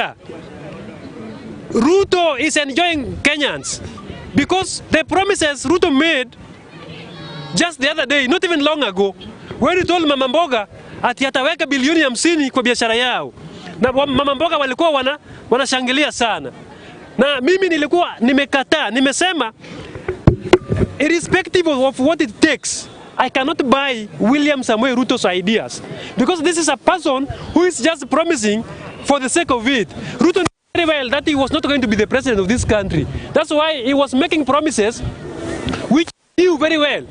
nimekataa. Ruto is enjoying Kenyans because the promises Ruto made just the other day, not even long ago, when he told Mama Mboga ati ataweka bilioni 50 kwa biashara yao. Na Mama Mboga walikuwa wanashangilia sana. Na mimi nilikuwa nimekataa, nimesema irrespective of what it takes, I cannot buy William Samoei Ruto's ideas because this is a person who is just promising for the sake of it. Ruto knew very well that he was not going to be the president of this country. That's why he was making promises which he knew very well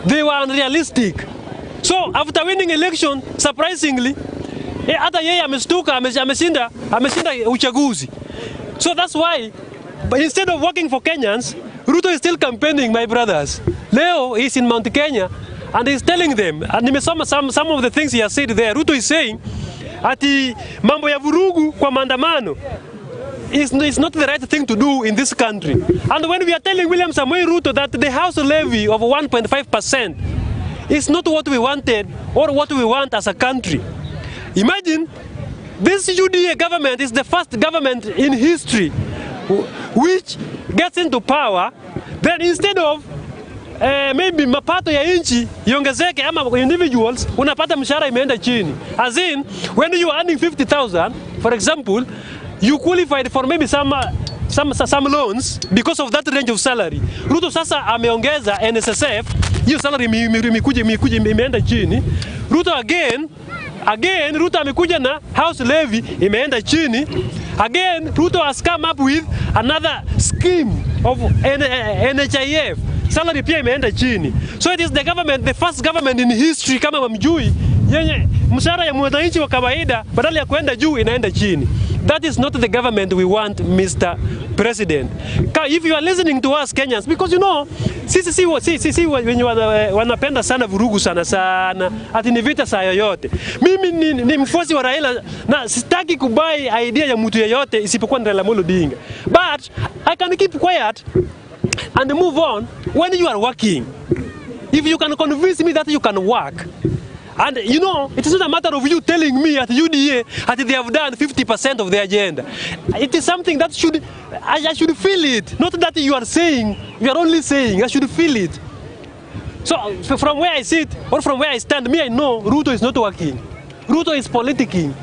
they were unrealistic. So after winning election, surprisingly, hata yeye amestuka, ameshinda uchaguzi. So that's why, but instead of working for Kenyans, Ruto is still campaigning, my brothers. Leo he's in Mount Kenya and he's telling them, and some of the things he has said there. Ruto is saying, ati mambo ya vurugu kwa maandamano is not the right thing to do in this country. And when we are telling William Samoei Ruto that the house levy of 1.5% is not what we wanted or what we want as a country. Imagine, this UDA government is the first government in history which gets into power, then instead of maybe mapato ya inchi iongezeke ama individuals, unapata mshahara imeenda chini. As in, when you are earning 50,000, for example, you qualified for maybe some loans because of that range of salary. Ruto sasa ameongeza NSSF, hiyo salary imeenda chini. Ruto again, Ruto amekuja na house levy imeenda chini. Again, Ruto has come up with another scheme of NHIF. Salary pia imeenda chini. So it is the government, the first government in history kama mamjui, yenye mshahara ya mwananchi wa kawaida badala ya kuenda juu inaenda chini. That is not the government we want, Mr. President. If you are listening to us Kenyans, because you know, sisi wenye wanapenda sana vurugu sana, ati ni vita saa yoyote. Mimi ni mfuasi wa Raila na sitaki kubai idea ya mtu yeyote isipokuwa ni Raila Amolo Odinga. But I can keep quiet and move on when you are working. If you can convince me that you can work, and you know, it is not a matter of you telling me at UDA that they have done 50% of the agenda. It is something that I should feel it. Not that you are saying, you are only saying, I should feel it. So from where I sit or from where I stand, me I know Ruto is not working. Ruto is politicking.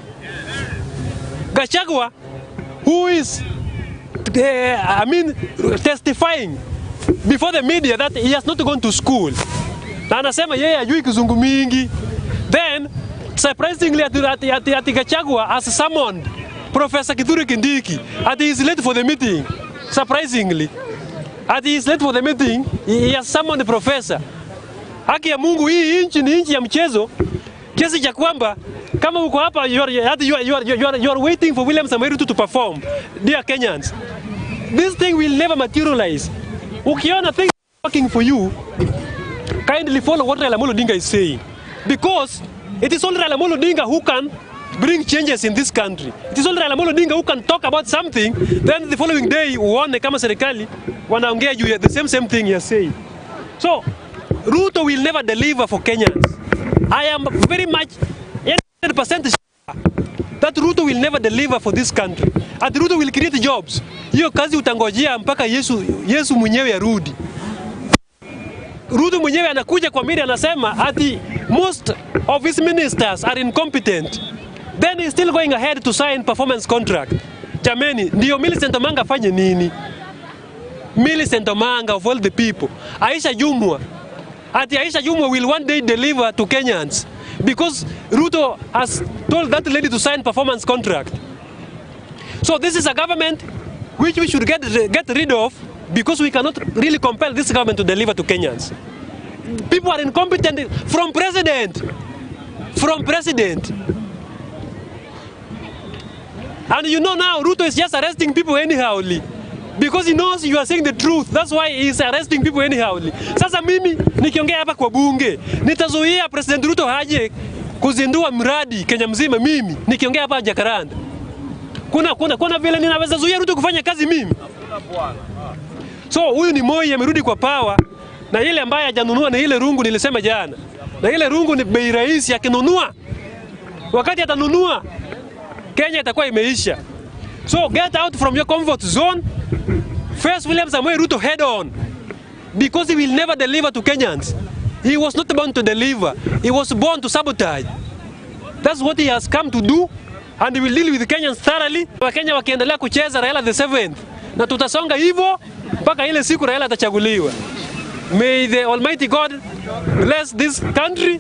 Gachagua, who is, testifying before the media that he has not gone to school. Na anasema yeye hajui kizungu mingi. Then, surprisingly, ati Gachagua has summoned Professor Kithure Kindiki. Ati he is late for the meeting. Surprisingly, ati he is late for the meeting. He has summoned the professor. Haki ya Mungu, hii inchi ni inchi ya mchezo. Kiasi cha kwamba kama uko hapa, you are waiting for William Samoei Ruto to perform. Dear Kenyans, this thing will never materialize. Ukiona things working for you, kindly follow what Raila Amolo Odinga is saying. Because it is only Raila Amolo Odinga who can bring changes in this country. It is only Raila Amolo Odinga who can talk about something, then the following day, uone kama serikali wanaongea juu the same thing he is saying. So, Ruto will never deliver for Kenyans. I am very much 100% sure that Ruto will never deliver for this country. And Ruto will create jobs. Hiyo kazi utangojea mpaka Yesu mwenyewe arudi. Ruto mwenyewe anakuja kwa media anasema ati most of his ministers are incompetent. Then he's still going ahead to sign performance contract. Jameni, ndio Millicent Omanga afanye nini? Millicent Omanga of all the people. Aisha Jumwa. Ati Aisha Jumwa will one day deliver to Kenyans because Ruto has told that lady to sign performance contract. So this is a government which we should get rid of because we cannot really compel this government to deliver to Kenyans. People are incompetent from president. And you know now Ruto is just arresting people anyhowly because he knows you are saying the truth. That's why he is arresting people anyhowly. Sasa mimi nikiongea hapa kwa bunge nitazuia President Ruto haje kuzindua mradi Kenya mzima mimi nikiongea hapa Jakaranda. Kuna vile ninaweza zuia Ruto kufanya kazi mimi. So huyu ni Moi amerudi kwa power na ile ambaye hajanunua na ile rungu nilisema jana. Na ile rungu ni bei rahisi akinunua. Wakati atanunua Kenya itakuwa imeisha. So get out from your comfort zone. Face William Samoei Ruto head on, because he will never deliver to Kenyans. He was not born to deliver. He was born to sabotage. That's what he has come to do, and he will deal with Kenyans thoroughly. Wakenya wakiendelea kucheza Raila the 7th, na tutasonga hivyo mpaka ile siku Raila atachaguliwa. May the Almighty God bless this country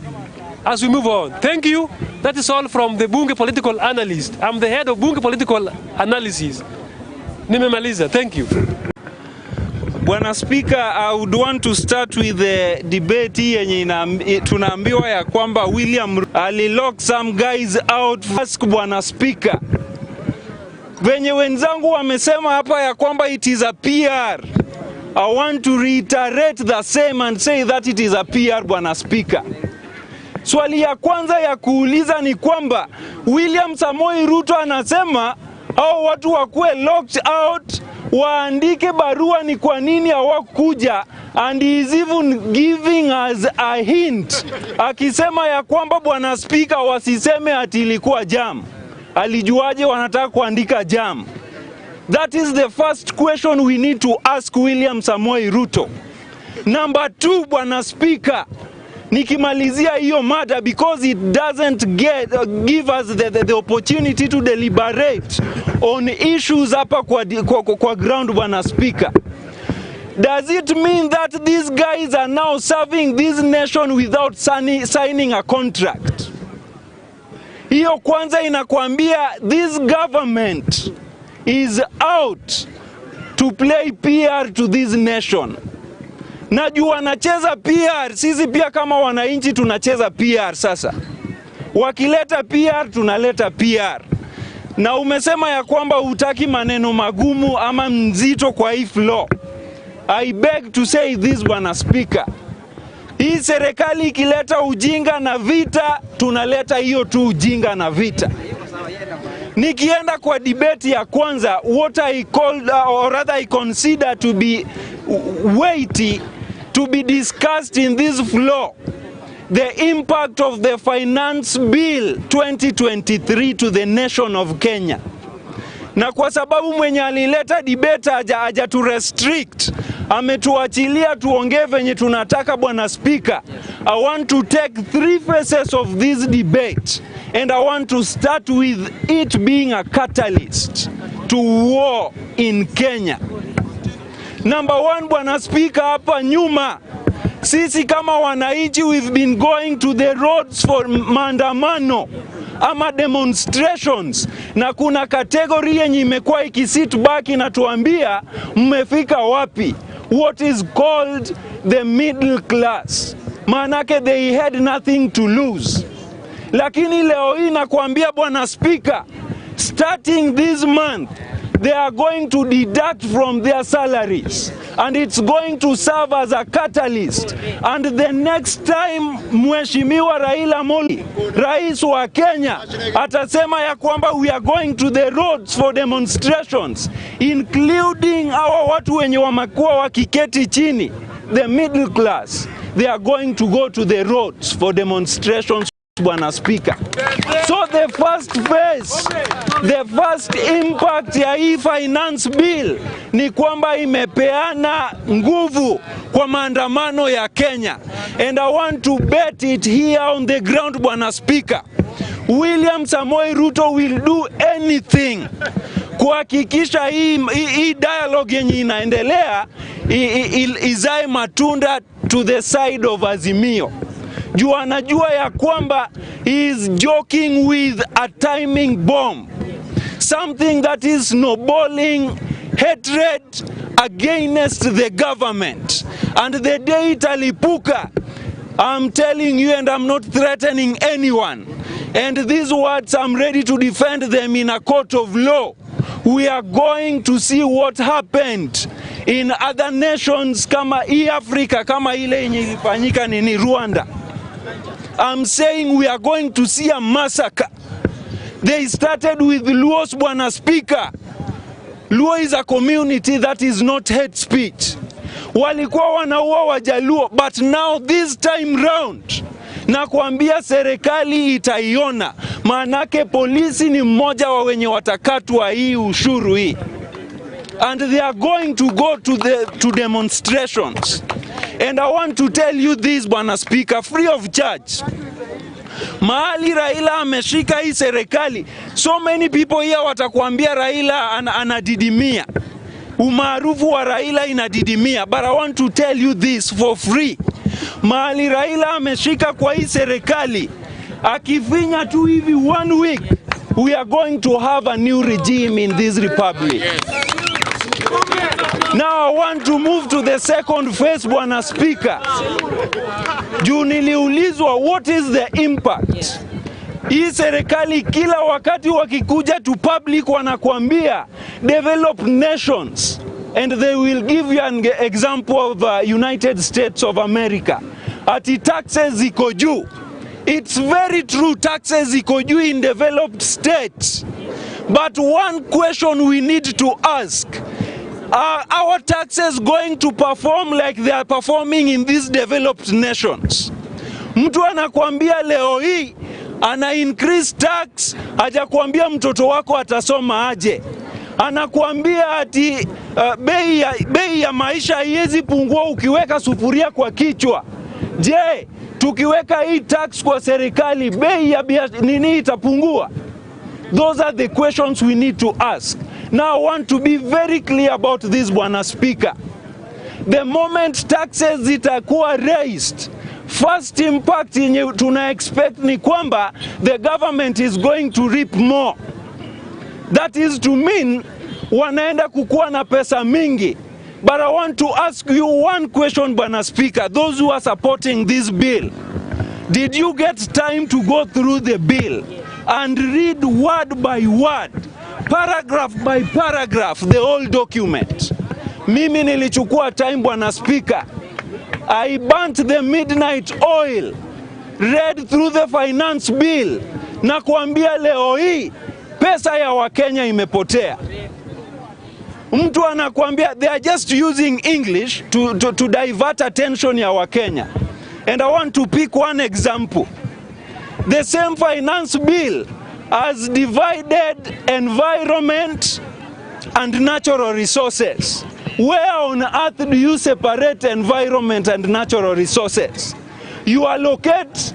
as we move on. Thank you. That is all from the Bunge Political Analyst. I'm the head of Bunge Political Analysis. Nimemaliza. Thank you. Bwana Speaker, I would want to start with the debate yenye tunaambiwa ya kwamba William alilock some guys out. Ask Bwana Speaker, venye wenzangu wamesema hapa ya kwamba it is a PR, I want to reiterate the same and say that it is a PR, Bwana Speaker. Swali ya kwanza ya kuuliza ni kwamba William Samoei Ruto anasema hao watu wakuwe locked out, waandike barua ni kwa nini hawakuja, and he is even giving us a hint akisema ya kwamba Bwana Speaker wasiseme ati ilikuwa jam. Alijuaje wanataka kuandika jam? That is the first question we need to ask William Samoei Ruto. Number 2, Bwana Speaker, nikimalizia hiyo mada, because it doesn't give us the opportunity to deliberate on issues hapa kwa ground, Bwana Speaker. Does it mean that these guys are now serving this nation without signing a contract? Hiyo kwanza inakwambia this government is out to play PR to this nation. Najua wanacheza PR, sisi pia kama wananchi tunacheza PR sasa. Wakileta PR, tunaleta PR. Na umesema ya kwamba hutaki maneno magumu ama mzito kwa hii floor. I beg to say this, Bwana Speaker. Hii serikali ikileta ujinga na vita, tunaleta hiyo tu ujinga na vita. Nikienda kwa debate ya kwanza, what I called, or rather I consider to be weighty to be discussed in this floor, the impact of the Finance Bill 2023 to the nation of Kenya. Na kwa sababu mwenye alileta debate haja to restrict, ametuachilia tuongee venye tunataka, Bwana Speaker, I want to take 3 phases of this debate, and I want to start with it being a catalyst to war in Kenya. Number 1, Bwana Speaker, hapa nyuma sisi kama wananchi we've been going to the roads for maandamano ama demonstrations, na kuna category yenye imekuwa ikisit back inatuambia mmefika wapi, what is called the middle class. Manake they had nothing to lose. Lakini leo hii nakuambia, Bwana Speaker, starting this month they are going to deduct from their salaries, and it's going to serve as a catalyst. And the next time Mheshimiwa Raila Moli, Rais wa Kenya, atasema ya kwamba we are going to the roads for demonstrations, including our watu wenye wamekuwa wakiketi chini, the middle class, they are going to go to the roads for demonstrations, Bwana Speaker. So the first phase, the first impact ya hii finance bill ni kwamba imepeana nguvu kwa maandamano ya Kenya. And I want to bet it here on the ground, Bwana Speaker. William Samoei Ruto will do anything kuhakikisha hii dialogue yenye inaendelea izae matunda to the side of Azimio. Juu anajua ya kwamba he is joking with a timing bomb, something that is snowballing hatred against the government. And the day italipuka, I'm telling you, and I'm not threatening anyone, and these words I'm ready to defend them in a court of law. We are going to see what happened in other nations kama Africa, kama ile yenye ilifanyika nini Rwanda. I'm saying we are going to see a massacre. They started with Luos, Bwana Speaker. Luo is a community that is not hate speech. Walikuwa wanaua Wajaluo, but now this time round, na kuambia serikali itaiona, Maanake polisi ni mmoja wa wenye watakatwa hii ushuru hii. And they are going to go to demonstrations. And I want to tell you this, Bwana Speaker, free of charge. Mahali Raila ameshika hii serikali, so many people here watakuambia Raila anadidimia. Umaarufu wa Raila inadidimia. But I want to tell you this for free. Mahali Raila ameshika kwa hii serikali, akifinya tu hivi 1 week, we are going to have a new regime in this republic. Now I want to move to the second phase, Bwana Speaker. Juu niliulizwa what is the impact. Hii serikali kila wakati wakikuja to public wanakuambia developed nations, and they will give you an example of United States of America. Ati taxes ziko juu. It's very true, taxes ziko juu in developed states. But one question we need to ask, are our taxes going to perform like they are performing in these developed nations? Mtu anakuambia leo hii ana increase tax, hajakuambia mtoto wako atasoma aje. Anakuambia ati bei ya maisha haiwezi pungua ukiweka sufuria kwa kichwa. Je, tukiweka hii tax kwa serikali bei ya nini itapungua? Those are the questions we need to ask. Now I want to be very clear about this, Bwana Speaker. The moment taxes zitakuwa raised, first impact yenye tuna expect ni kwamba the government is going to reap more. That is to mean wanaenda kukuwa na pesa mingi. But I want to ask you one question, Bwana Speaker, those who are supporting this bill. Did you get time to go through the bill and read word by word, paragraph by paragraph, the whole document? Mimi nilichukua time, Bwana Speaker. I burnt the midnight oil, read through the finance bill, na kuambia leo hii pesa ya Wakenya imepotea. Mtu anakuambia they are just using English to divert attention ya Wakenya. And I want to pick one example. The same finance bill has divided environment and natural resources. Where on earth do you separate environment and natural resources? You allocate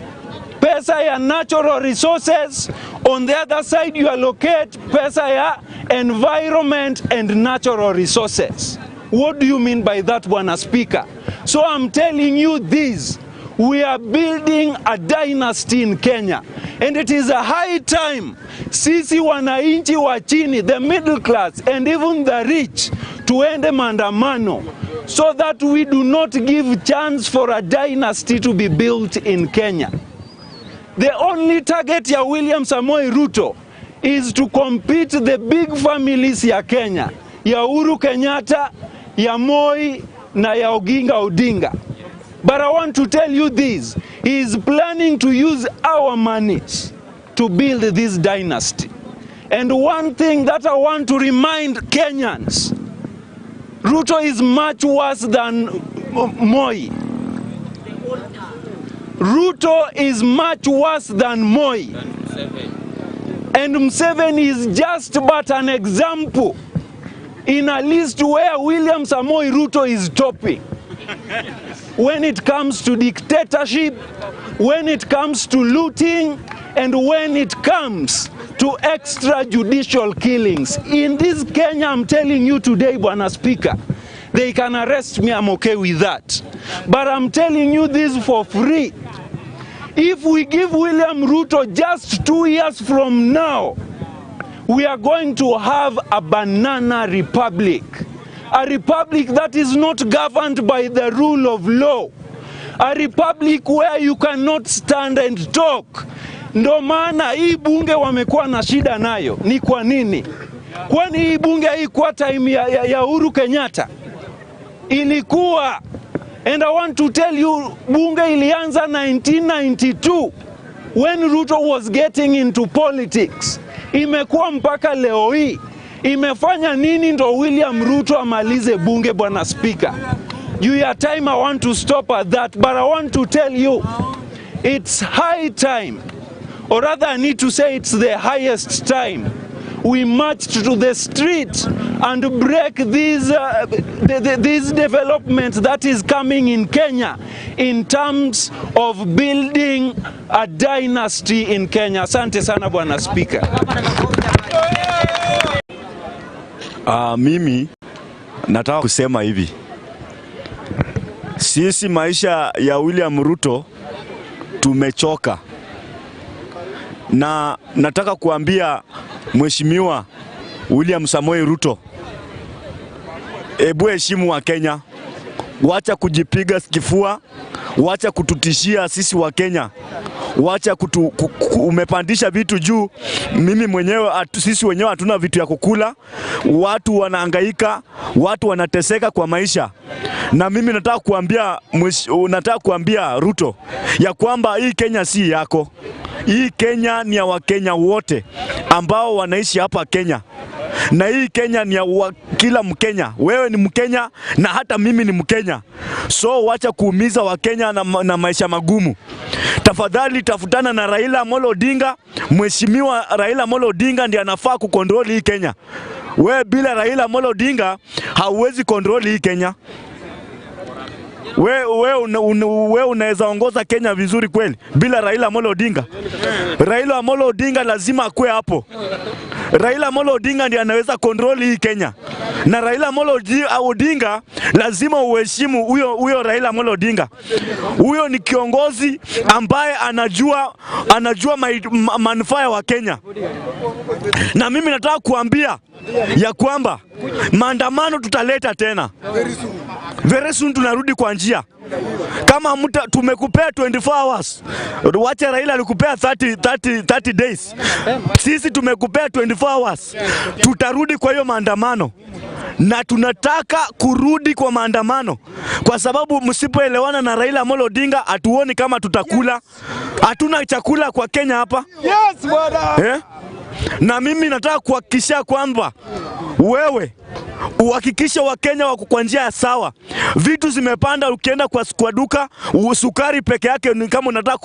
pesa ya natural resources, on the other side you allocate pesa ya environment and natural resources. What do you mean by that, Bwana Speaker? So I'm telling you this, we are building a dynasty in Kenya, and it is a high time sisi wananchi wa chini, the middle class and even the rich, tuende maandamano so that we do not give chance for a dynasty to be built in Kenya. The only target ya William Samoei Ruto is to compete the big families ya Kenya, ya Uhuru Kenyatta, ya Moi na ya Oginga Odinga. But I want to tell you this, he is planning to use our monies to build this dynasty. And one thing that I want to remind Kenyans, Ruto is much worse than Moi. Ruto is much worse than Moi. And Museveni is just but an example in a list where William Samoei Ruto is topping. When it comes to dictatorship, when it comes to looting, and when it comes to extrajudicial killings. In this Kenya, I'm telling you today, Bwana Speaker, they can arrest me, I'm okay with that. But I'm telling you this for free. If we give William Ruto just 2 years from now, we are going to have a banana republic. A republic that is not governed by the rule of law. A republic where you cannot stand and talk. Ndo maana hii bunge wamekuwa na shida nayo. Ni kwa nini? Kwani hii bunge haikuwa time ya Uhuru Kenyatta? Ilikuwa. And I want to tell you, bunge ilianza 1992 when Ruto was getting into politics. Imekuwa mpaka leo hii. Imefanya nini ndo William Ruto amalize bunge, Bwana Speaker? Juu ya time, I want to stop at that, but I want to tell you, it's high time or rather I need to say it's the highest time we marched to the street and break these developments that is coming in Kenya in terms of building a dynasty in Kenya. Asante sana Bwana Speaker. Mimi nataka kusema hivi. Sisi maisha ya William Ruto tumechoka. Na nataka kuambia Mheshimiwa William Samoei Ruto, ebu heshimu wa Kenya. Wacha kujipiga kifua, wacha kututishia sisi wa Kenya. Wacha umepandisha vitu juu. Mimi mwenyewe sisi wenyewe hatuna vitu ya kukula. Watu wanahangaika, watu wanateseka kwa maisha. Na mimi nataka kuambia Ruto ya kwamba hii Kenya si yako. Hii Kenya ni ya Wakenya wote ambao wanaishi hapa Kenya. Na hii Kenya ni ya kila Mkenya. Wewe ni Mkenya na hata mimi ni Mkenya. So wacha kuumiza Wakenya na maisha magumu. Tafadhali tafutana na Raila Amolo Odinga. Mheshimiwa Raila Amolo Odinga ndiye anafaa kukontroli hii Kenya. Wewe bila Raila Amolo Odinga hauwezi kontroli hii Kenya. Wewe unaweza ongoza Kenya vizuri kweli bila Raila Amolo Odinga? Raila Amolo Odinga lazima akue hapo. Raila Amolo Odinga ndiye anaweza kontroli hii Kenya. Na Raila Amolo Odinga lazima uheshimu huyo Raila Amolo Odinga. Huyo ni kiongozi ambaye anajua manufaa wa Kenya. Na mimi nataka kuambia ya kwamba maandamano tutaleta tena. Very soon tunarudi kwa njia. Kama tumekupea 24 hours. Wacha Raila alikupea 30 days. Sisi tumekupea 24 hours. Tutarudi kwa hiyo maandamano. Na tunataka kurudi kwa maandamano. Kwa sababu msipoelewana na Raila Amolo Odinga hatuoni kama tutakula. Hatuna chakula kwa Kenya hapa. Yes, bwana. Na mimi nataka kuhakikisha kwamba wewe uhakikisha Wakenya wako kwa njia sawa. Vitu zimepanda, ukienda kwa duka, sukari peke yake ni kama unataka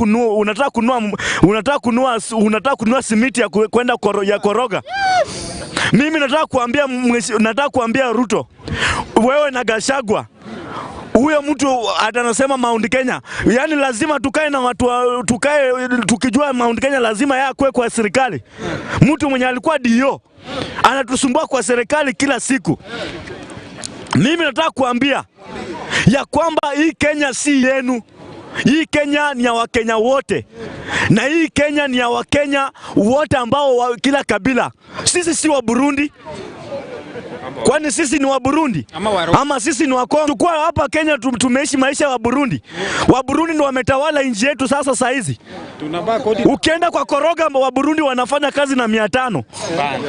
kununua simiti ya kwenda ya koroga. Mimi nataka kuambia Ruto, wewe na Gachagua, huyo mtu atanasema Mount Kenya. Yaani lazima tukae na watu tukijua Mount Kenya lazima yakwe kwa serikali. Mtu mwenye alikuwa DO anatusumbua kwa serikali kila siku. Mimi nataka kuambia ya kwamba hii Kenya si yenu. Hii Kenya ni ya Wakenya wote. Na hii Kenya ni ya Wakenya wote ambao kila kabila. Sisi si wa Burundi. Kwani sisi ni wa Burundi? Ama sisi ni wa Kongo? Tukua hapa Kenya tumeishi maisha wa Burundi. Wa Burundi ndio wametawala nchi yetu sasa hizi. Ukienda kwa koroga wa Burundi wanafanya kazi na 500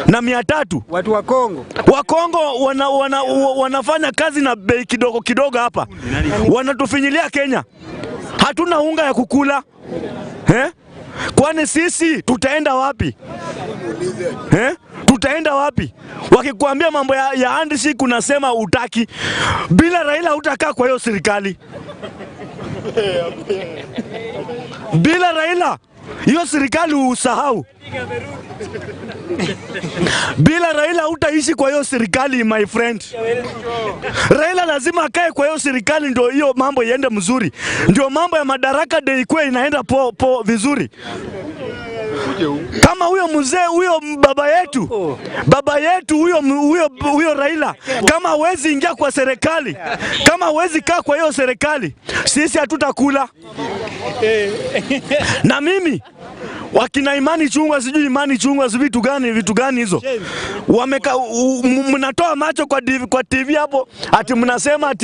na 300. Watu wa Kongo. Wa Kongo wanafanya kazi na bei kidogo hapa. Wanatufinyilia Kenya. Hatuna unga ya kukula. Kwani sisi tutaenda wapi? Tutaenda wapi? Wakikuambia mambo ya handshake unasema utaki. Bila Raila utakaa kwa hiyo serikali. Bila Raila hiyo serikali usahau. Bila Raila utaishi kwa hiyo serikali, my friend. Raila lazima akae kwa hiyo serikali ndio hiyo mambo iende mzuri. Ndio mambo ya madaraka day kwa inaenda vizuri. Kama huyo mzee, huyo baba yetu huyo Raila, kama hawezi ingia kwa serikali, kama hawezi kaa kwa hiyo serikali, sisi hatutakula. Na mimi wakina Imani Chungwa, sijui Imani Chungwa vitu gani hizo. Mnatoa macho kwa TV hapo ati mnasema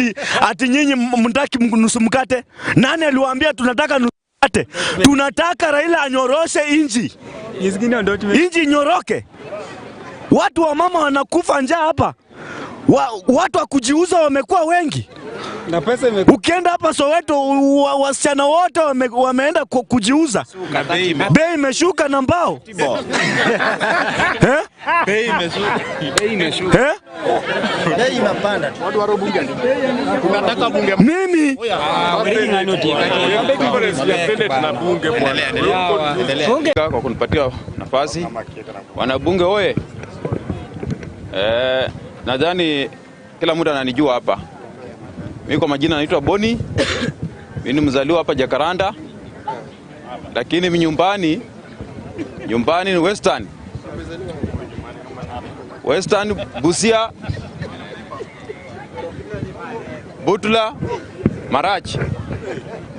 ati nyinyi mtaki nusu mkate. Nani aliwaambia tunataka nusu mkate? Tunataka Raila anyoroshe inji. Inji nyoroke. Watu wa mama wanakufa njaa hapa. Watu wa kujiuza wamekuwa wengi. Na pesa ukienda hapa Soweto wasichana wote wameenda kujiuza. Bei imeshuka na mbao. Bei imeshuka. Bei inapanda. Watu waro bunge. Tunataka bunge. Mimi kwa kunipatia nafasi. Wanabunge oye. Nadhani kila mtu ananijua hapa. Mimi kwa majina naitwa Boni. Mimi ni mzaliwa hapa Jakaranda. Lakini mimi nyumbani ni Western Busia, Butula, Marachi.